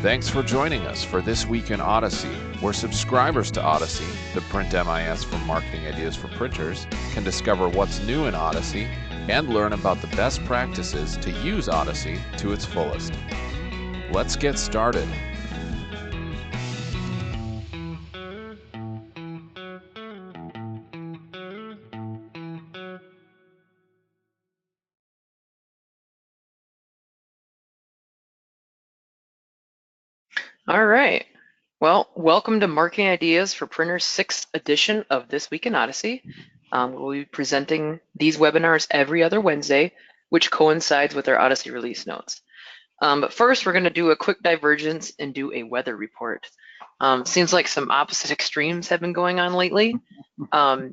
Thanks for joining us for This Week in Odyssey, where subscribers to Odyssey, the print MIS for marketing ideas for printers, can discover what's new in Odyssey and learn about the best practices to use Odyssey to its fullest. Let's get started. All right. Well, welcome to Marketing Ideas for Printers 6th edition of This Week in Odyssey. We'll be presenting these webinars every other Wednesday, which coincides with our Odyssey release notes. But first, we're going to do a quick divergence and do a weather report. Seems like some opposite extremes have been going on lately.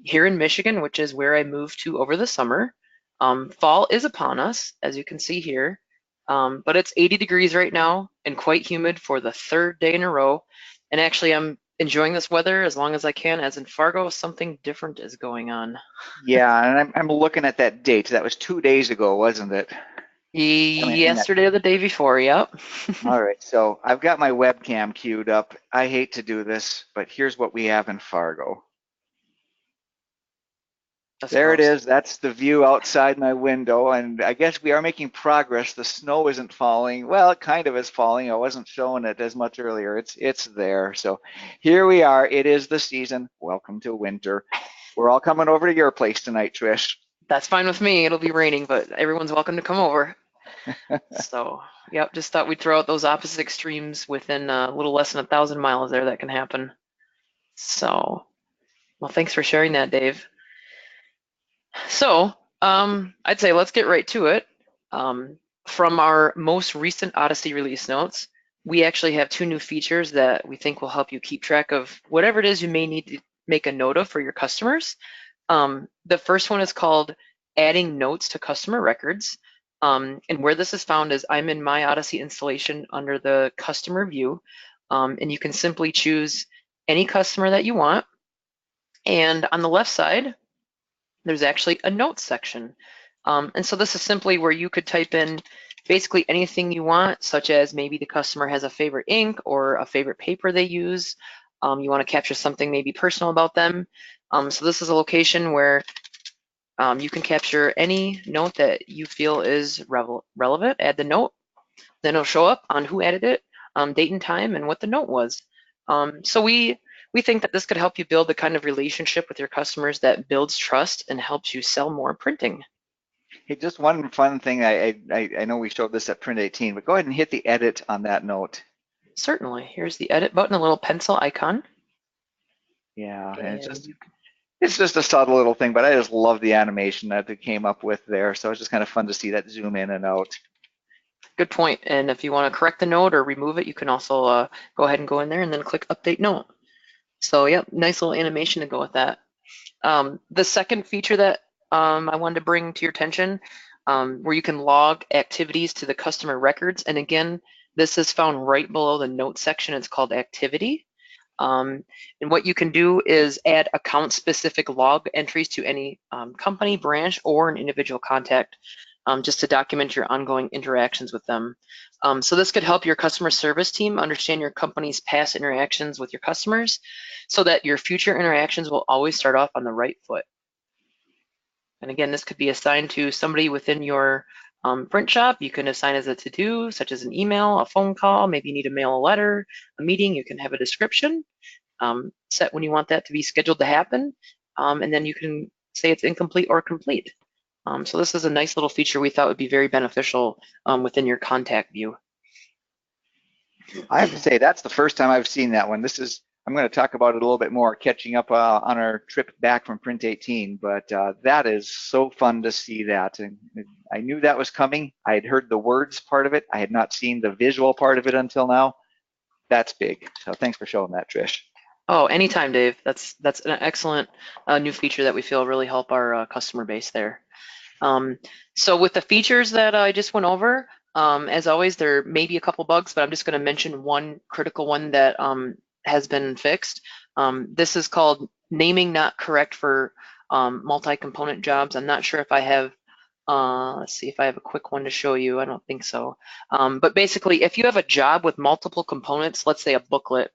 Here in Michigan, which is where I moved to over the summer, fall is upon us, as you can see here. But it's 80 degrees right now and quite humid for the third day in a row. And actually, I'm enjoying this weather as long as I can, as in Fargo, something different is going on. Yeah, and I'm looking at that date. That was 2 days ago, wasn't it? Yesterday or the day before, yep. All right, so I've got my webcam queued up. I hate to do this, but here's what we have in Fargo. There it is. That's the view outside my window, and I guess we are making progress. The snow isn't falling. Well, it kind of is falling. I wasn't showing it as much earlier. It's there. So here we are. It is the season. Welcome to winter. We're all coming over to your place tonight, Trish. That's fine with me. It'll be raining, but everyone's welcome to come over. So, yep, just thought we'd throw out those opposite extremes within a little less than 1,000 miles there that can happen. So, well, thanks for sharing that, Dave. So, I'd say let's get right to it. From our most recent Odyssey release notes, we actually have 2 new features that we think will help you keep track of whatever it is you may need to make a note of for your customers. The first one is called adding notes to customer records. And where this is found is I'm in my Odyssey installation under the customer view, and you can simply choose any customer that you want. And on the left side, there's actually a notes section. And so this is simply where you could type in basically anything you want, such as maybe the customer has a favorite ink or a favorite paper they use. You want to capture something maybe personal about them. So this is a location where you can capture any note that you feel is relevant, add the note, then it'll show up on who added it, date and time, and what the note was. So we think that this could help you build the kind of relationship with your customers that builds trust and helps you sell more printing. Hey, just one fun thing. I know we showed this at Print18, but go ahead and hit the edit on that note. Certainly. Here's the edit button, a little pencil icon. Yeah, and it's just a subtle little thing, but I just love the animation that they came up with there. So it's just kind of fun to see that zoom in and out. Good point. And if you want to correct the note or remove it, you can also go ahead and go in there and then click Update Note. So, yep, nice little animation to go with that. The second feature that I wanted to bring to your attention, where you can log activities to the customer records. And again, this is found right below the note section. It's called Activity. And what you can do is add account-specific log entries to any company, branch, or an individual contact, just to document your ongoing interactions with them. So this could help your customer service team understand your company's past interactions with your customers so that your future interactions will always start off on the right foot. And again, this could be assigned to somebody within your print shop. You can assign as a to-do, such as an email, a phone call, maybe you need to mail a letter, a meeting. You can have a description, set when you want that to be scheduled to happen, and then you can say it's incomplete or complete. So this is a nice little feature we thought would be very beneficial within your contact view. I have to say, that's the first time I've seen that one. I'm going to talk about it a little bit more, catching up on our trip back from Print18, but that is so fun to see that. And I knew that was coming. I had heard the words part of it. I had not seen the visual part of it until now. That's big. So thanks for showing that, Trish. Oh, anytime, Dave. That's an excellent new feature that we feel really help our customer base there. So with the features that I just went over, as always, there may be a couple bugs, but I'm just going to mention one critical one that has been fixed. This is called naming not correct for multi-component jobs. I'm not sure if I have Let's see if I have a quick one to show you. I don't think so. But basically, if you have a job with multiple components, let's say a booklet,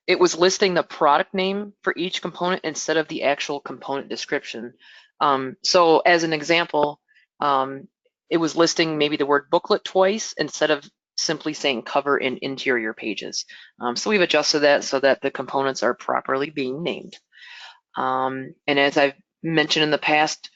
it was listing the product name for each component instead of the actual component description. So as an example, it was listing maybe the word booklet twice instead of simply saying cover and interior pages. So we've adjusted that so that the components are properly being named. And as I've mentioned in the past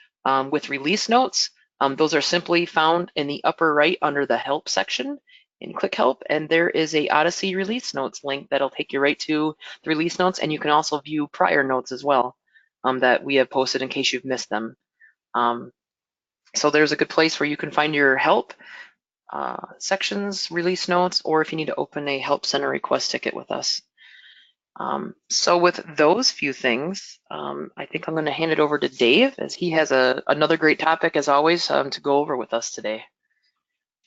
with release notes, those are simply found in the upper right under the help section. And click help, and there is a Odyssey release notes link that'll take you right to the release notes, and you can also view prior notes as well that we have posted in case you've missed them. So there's a good place where you can find your help sections, release notes, or if you need to open a help center request ticket with us. So with those few things, I think I'm going to hand it over to Dave as he has another great topic as always to go over with us today.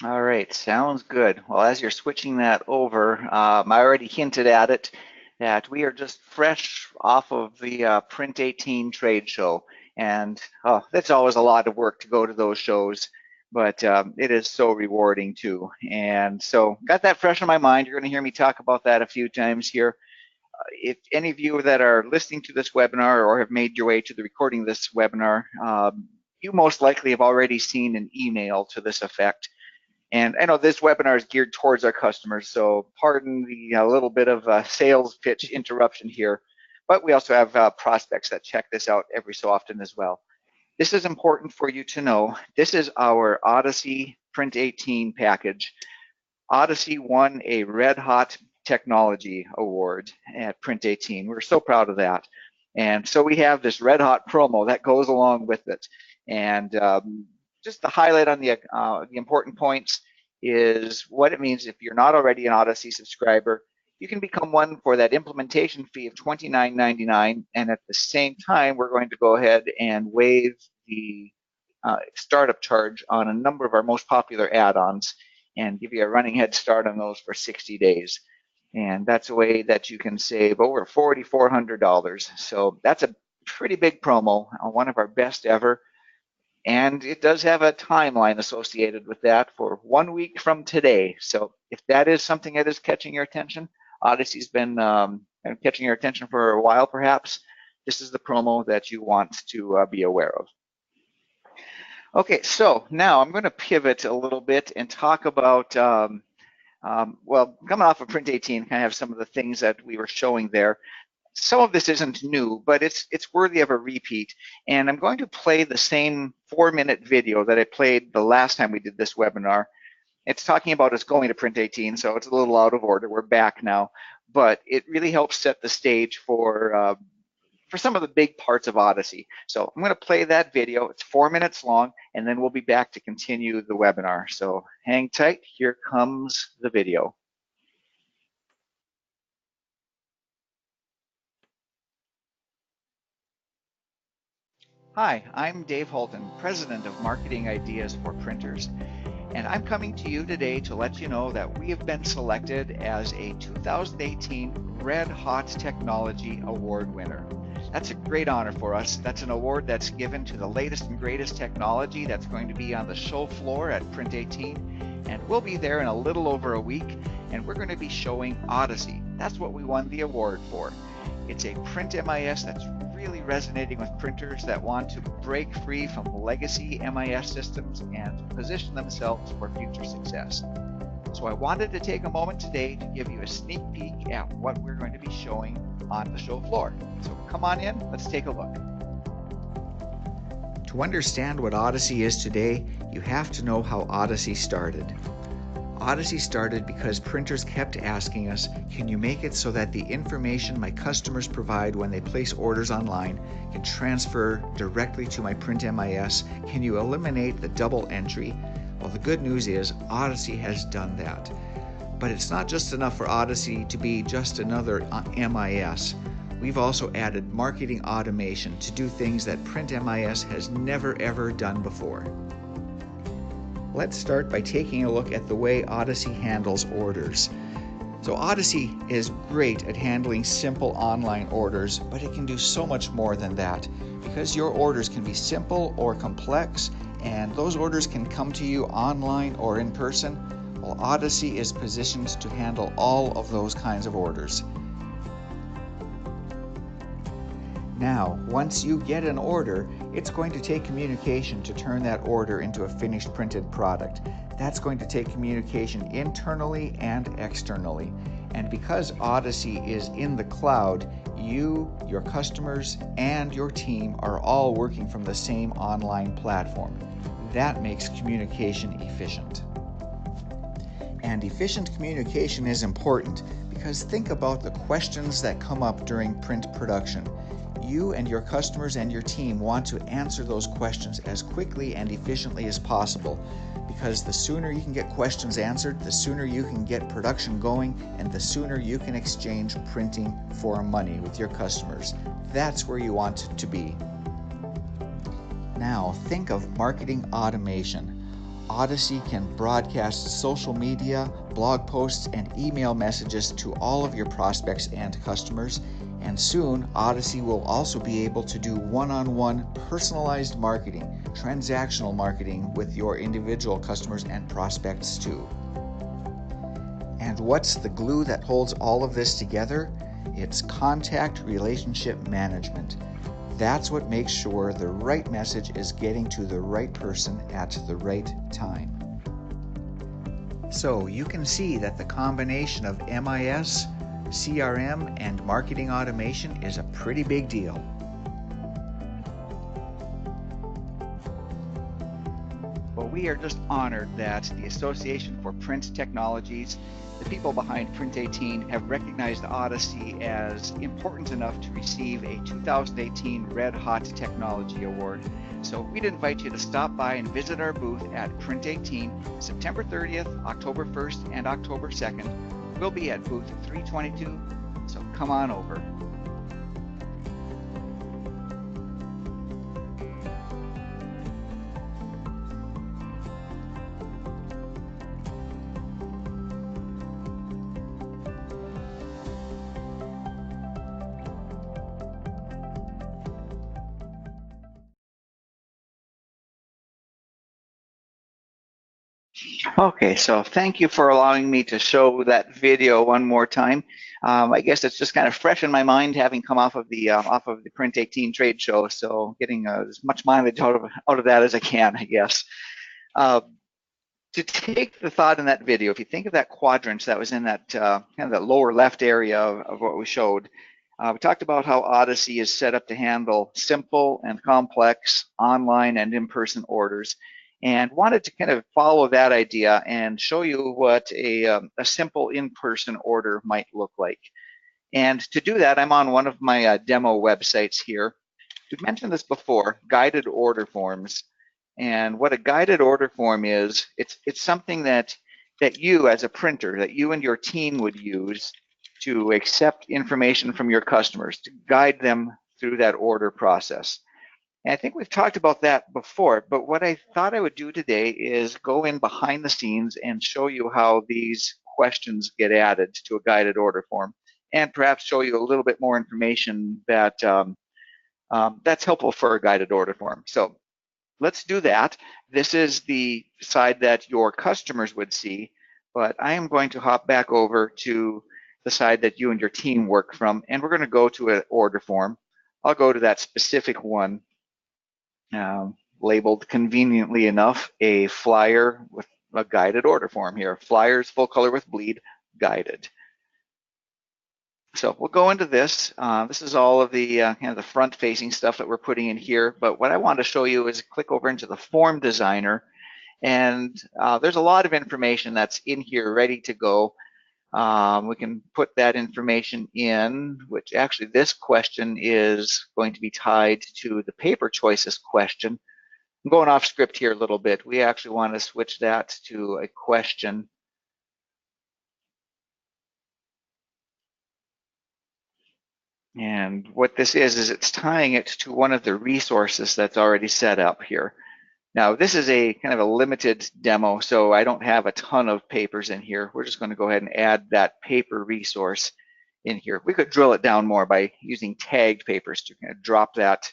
All right, sounds good. Well, as you're switching that over, I already hinted at it that we are just fresh off of the Print18 trade show. And that's always a lot of work to go to those shows, but it is so rewarding too. And so got that fresh in my mind. You're going to hear me talk about that a few times here. If any of you that are listening to this webinar or have made your way to the recording of this webinar, you most likely have already seen an email to this effect. And I know this webinar is geared towards our customers, so pardon the little bit of a sales pitch interruption here, but we also have prospects that check this out every so often as well. This is important for you to know. This is our Odyssey Print18 package. Odyssey won a Red Hot Technology Award at Print18. We're so proud of that. And so we have this Red Hot promo that goes along with it. And just to highlight on the important points is what it means if you're not already an Odyssey subscriber. You can become one for that implementation fee of $29.99, and at the same time, we're going to go ahead and waive the startup charge on a number of our most popular add-ons and give you a running head start on those for 60 days. And that's a way that you can save over $4,400. So that's a pretty big promo, one of our best ever. And it does have a timeline associated with that for 1 week from today. So if that is something that is catching your attention, Odyssey's been catching your attention for a while perhaps, this is the promo that you want to be aware of. Okay, so now I'm going to pivot a little bit and talk about, well, coming off of Print18, kind of have some of the things that we were showing there. Some of this isn't new, but it's worthy of a repeat. And I'm going to play the same 4-minute video that I played the last time we did this webinar. It's talking about us going to Print18, so it's a little out of order. We're back now, but it really helps set the stage for some of the big parts of Odyssey. So I'm going to play that video. It's 4 minutes long, and then we'll be back to continue the webinar. So hang tight. Here comes the video. Hi, I'm Dave Holton, President of Marketing Ideas for Printers, and I'm coming to you today to let you know that we have been selected as a 2018 Red Hot Technology Award winner. That's a great honor for us. That's an award that's given to the latest and greatest technology that's going to be on the show floor at Print18, and we'll be there in a little over a week, and we're going to be showing Odyssey. That's what we won the award for. It's a print MIS that's really resonating with printers that want to break free from legacy MIS systems and position themselves for future success. So I wanted to take a moment today to give you a sneak peek at what we're going to be showing on the show floor. So come on in, let's take a look. To understand what Odyssey is today, you have to know how Odyssey started. Odyssey started because printers kept asking us, can you make it so that the information my customers provide when they place orders online can transfer directly to my print MIS? Can you eliminate the double entry? Well, the good news is Odyssey has done that. But it's not just enough for Odyssey to be just another MIS. We've also added marketing automation to do things that print MIS has never ever done before. Let's start by taking a look at the way Odyssey handles orders. So Odyssey is great at handling simple online orders, but it can do so much more than that. Because your orders can be simple or complex, and those orders can come to you online or in person, well, Odyssey is positioned to handle all of those kinds of orders. Now, once you get an order, it's going to take communication to turn that order into a finished printed product. That's going to take communication internally and externally. And because Odyssey is in the cloud, you, your customers, and your team are all working from the same online platform. That makes communication efficient. And efficient communication is important because think about the questions that come up during print production. You and your customers and your team want to answer those questions as quickly and efficiently as possible, because the sooner you can get questions answered, the sooner you can get production going, and the sooner you can exchange printing for money with your customers. That's where you want to be. Now think of marketing automation. Odyssey can broadcast social media, blog posts, and email messages to all of your prospects and customers. And soon, Odyssey will also be able to do one-on-one personalized marketing, transactional marketing with your individual customers and prospects too. And what's the glue that holds all of this together? It's contact relationship management. That's what makes sure the right message is getting to the right person at the right time. So you can see that the combination of MIS, CRM, and marketing automation is a pretty big deal. Well, we are just honored that the Association for Print Technologies, the people behind Print18, have recognized Odyssey as important enough to receive a 2018 Red Hot Technology Award. So we'd invite you to stop by and visit our booth at Print18 September 30th, October 1st, and October 2nd. We'll be at booth 322, so come on over. Okay, so thank you for allowing me to show that video one more time. I guess it's just kind of fresh in my mind, having come off of the Print18 trade show, so getting as much mileage out of that as I can, I guess. To take the thought in that video, if you think of that quadrant that was in that kind of that lower left area of what we showed, we talked about how Odyssey is set up to handle simple and complex online and in-person orders, and wanted to kind of follow that idea and show you what a simple in-person order might look like. And to do that, I'm on one of my demo websites here. We've mentioned this before, guided order forms. And what a guided order form is, it's something that you as a printer, that you and your team would use to accept information from your customers, to guide them through that order process. And I think we've talked about that before, but what I thought I would do today is go in behind the scenes and show you how these questions get added to a guided order form, and perhaps show you a little bit more information that that's helpful for a guided order form. So let's do that. This is the side that your customers would see, but I am going to hop back over to the side that you and your team work from, and we're going to go to an order form. I'll go to that specific one, labeled conveniently enough, a flyer with a guided order form here. Flyers, full color with bleed, guided. So we'll go into this. This is all of the kind of the front-facing stuff that we're putting in here. But what I want to show you is click over into the Form Designer, and there's a lot of information that's in here ready to go. We can put that information in, which actually this question is going to be tied to the paper choices question. I'm going off script here a little bit. We actually want to switch that to a question. And what this is it's tying it to one of the resources that's already set up here. Now, this is a kind of a limited demo, so I don't have a ton of papers in here. We're just going to go ahead and add that paper resource in here. We could drill it down more by using tagged papers to kind of drop that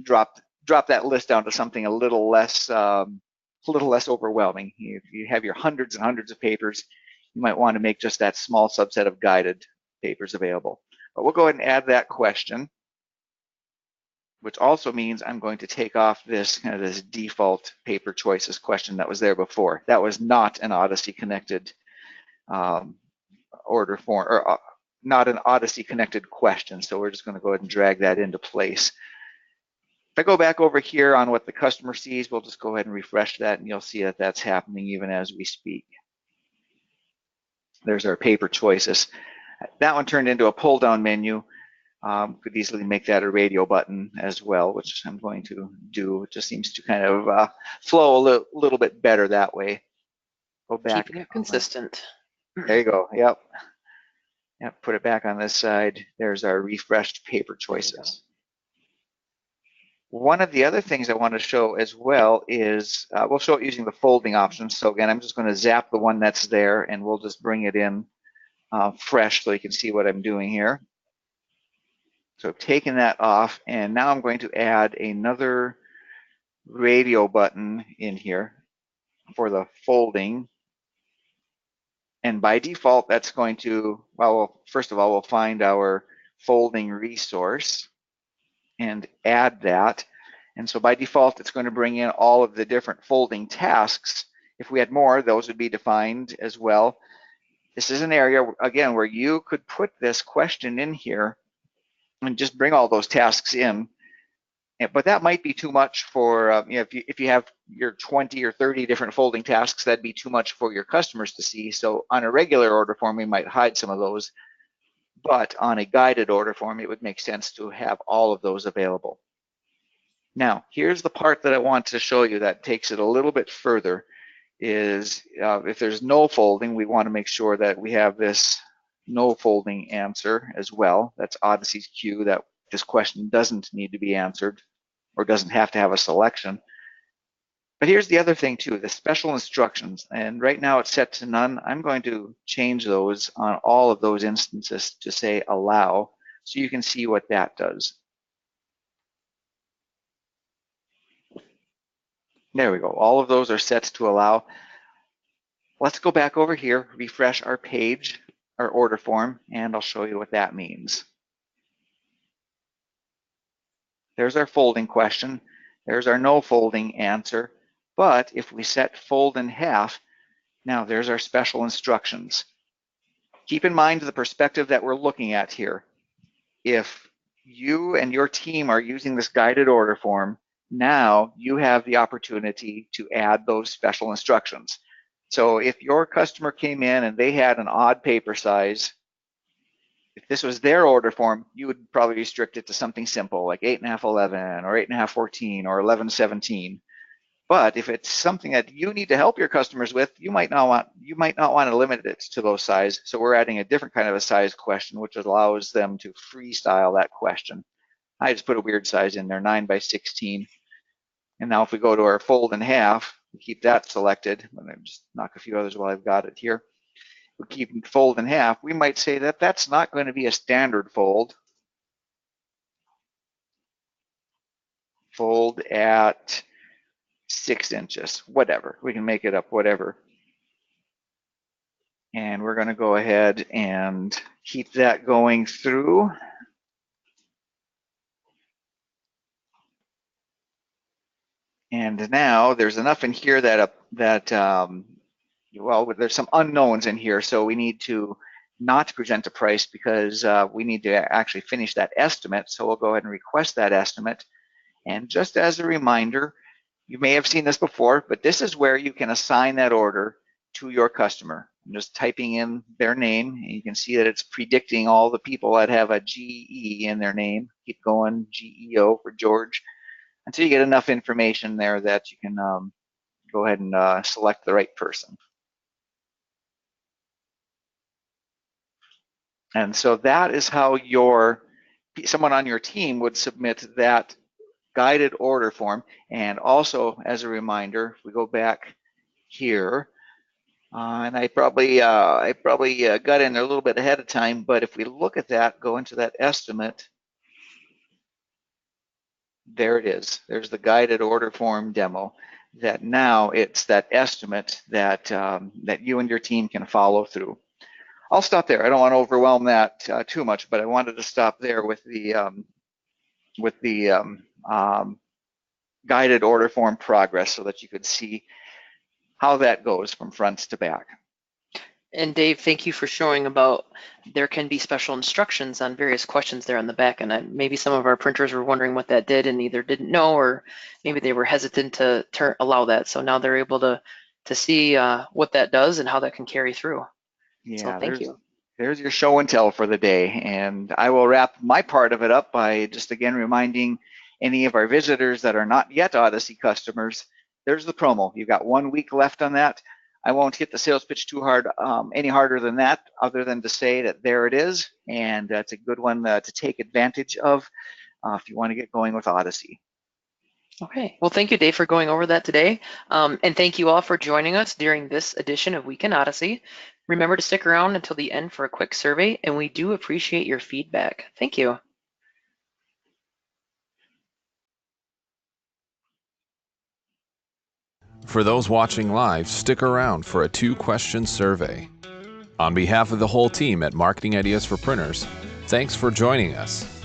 drop that list down to something a little less overwhelming. If you have your hundreds and hundreds of papers, you might want to make just that small subset of guided papers available. But we'll go ahead and add that question, which also means I'm going to take off this kind of this default paper choices question that was there before. That was not an Odyssey connected order form, or not an Odyssey connected question. So we're just going to go ahead and drag that into place. If I go back over here on what the customer sees, we'll just go ahead and refresh that, and you'll see that that's happening even as we speak. There's our paper choices. That one turned into a pull-down menu. Could easily make that a radio button as well, which I'm going to do. It just seems to kind of flow a little bit better that way. Go back. Keeping it consistent. There you go. Yep. Yep. Put it back on this side. There's our refreshed paper choices. One of the other things I want to show as well is, we'll show it using the folding option. So again, I'm just going to zap the one that's there, and we'll just bring it in fresh so you can see what I'm doing here. So I've taken that off, and now I'm going to add another radio button in here for the folding. And by default, that's going to, well, first of all, we'll find our folding resource and add that. And so by default, it's going to bring in all of the different folding tasks. If we had more, those would be defined as well. This is an area, again, where you could put this question in here and just bring all those tasks in. But that might be too much for, if you have your 20 or 30 different folding tasks, that'd be too much for your customers to see. So on a regular order form, we might hide some of those. But on a guided order form, it would make sense to have all of those available. Now, here's the part that I want to show you that takes it a little bit further, is if there's no folding, we want to make sure that we have this no folding answer as well. That's Odyssey's cue that this question doesn't need to be answered or doesn't have to have a selection. But here's the other thing too, the special instructions. And right now it's set to none. I'm going to change those on all of those instances to say allow, so you can see what that does. There we go. All of those are set to allow. Let's go back over here, refresh our page, our order form, and I'll show you what that means. There's our folding question. There's our no folding answer. But if we set fold in half, now there's our special instructions. Keep in mind the perspective that we're looking at here. If you and your team are using this guided order form, now you have the opportunity to add those special instructions. So if your customer came in and they had an odd paper size, if this was their order form, you would probably restrict it to something simple like 8.5, 11, or 8.5, 14, or 11, 17. But if it's something that you need to help your customers with, you might not want to limit it to those size. So we're adding a different kind of a size question, which allows them to freestyle that question. I just put a weird size in there, 9 by 16. And now if we go to our fold in half, we keep that selected. I'm going to just knock a few others while I've got it here. We keep fold in half. We might say that that's not going to be a standard fold. Fold at 6 inches, whatever. We can make it up, whatever. And we're going to go ahead and keep that going through. And now there's enough in here that well, there's some unknowns in here, so we need to not present a price because we need to actually finish that estimate. So we'll go ahead and request that estimate. And just as a reminder, you may have seen this before, but this is where you can assign that order to your customer. I'm just typing in their name, and you can see that it's predicting all the people that have a GE in their name. Keep going, GEO for George, until you get enough information there that you can go ahead and select the right person. And so that is how someone on your team would submit that guided order form. And also, as a reminder, if we go back here, and I probably got in there a little bit ahead of time, but if we look at that, go into that estimate, there it is. There's the guided order form demo. That now it's that estimate that that you and your team can follow through. I'll stop there. I don't want to overwhelm that too much, but I wanted to stop there with the guided order form progress so that you could see how that goes from front to back. And Dave, thank you for showing about there can be special instructions on various questions there on the back. And maybe some of our printers were wondering what that did and either didn't know, or maybe they were hesitant to allow that. So now they're able to see what that does and how that can carry through. Yeah, so thank you. There's your show and tell for the day. And I will wrap my part of it up by just again reminding any of our visitors that are not yet Odyssey customers, there's the promo. You've got 1 week left on that. I won't hit the sales pitch too hard, any harder than that, other than to say that there it is, and it's a good one to take advantage of if you want to get going with Odyssey. Okay, well, thank you, Dave, for going over that today. And thank you all for joining us during this edition of Week in Odyssey. Remember to stick around until the end for a quick survey, and we do appreciate your feedback. Thank you. For those watching live, stick around for a 2-question survey. On behalf of the whole team at Marketing Ideas for Printers, thanks for joining us.